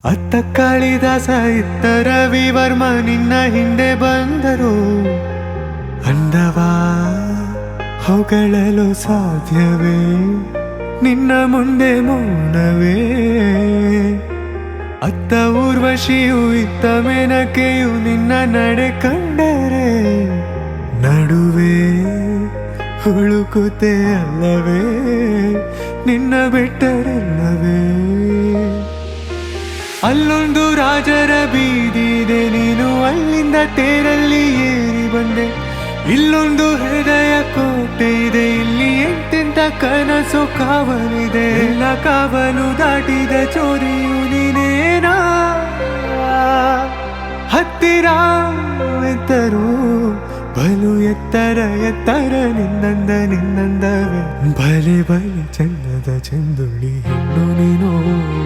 ಅತ್ತ ಕಾಳಿದಾಸ ಇತ್ತ ರವಿವರ್ಮ ನಿನ್ನ ಹಿಂದೆ ಬಂದರು. ಅಂದವಾ ಹೊಗಳಲು ಸಾಧ್ಯವೇ ನಿನ್ನ ಮುಂದೆ ಮೌನವೇ. ಅತ್ತ ಊರ್ವಶಿಯು ಇತ್ತ ಮೇನಕೆಯು ನಿನ್ನ ನಡೆ ಕಂಡರೆ ನಡುವೆ ಹುಳುಕುತ್ತೆ ಅಲ್ಲವೇ ನಿನ್ನ ಬಿಟ್ಟರೆಲ್ಲವೇ. ಅಲ್ಲೊಂದು ರಾಜರ ಬೀದಿದೆ, ನೀನು ಅಲ್ಲಿಂದ ತೇರಲ್ಲಿ ಏರಿ ಬಂದೆ. ಇಲ್ಲೊಂದು ಹೃದಯ ಕೋಟೆ ಇದೆ, ಇಲ್ಲಿ ಎಂತೆಂತ ಕನಸು ಕಾವಲಿದೆ. ಎಲ್ಲ ಕಾವಲು ದಾಟಿದ ಚೋರಿಯು ನೀನೇನಾ. ಹತ್ತಿರ ಎತ್ತರು ಬಲು ಎತ್ತರ ಎತ್ತರ ನಿನ್ನಂದವೇ. ಬಲೆ ಬಲೆ ಚಂದದ ಚಂದುಳ್ಳಿ ಹೆಣ್ಣು ನೀನು.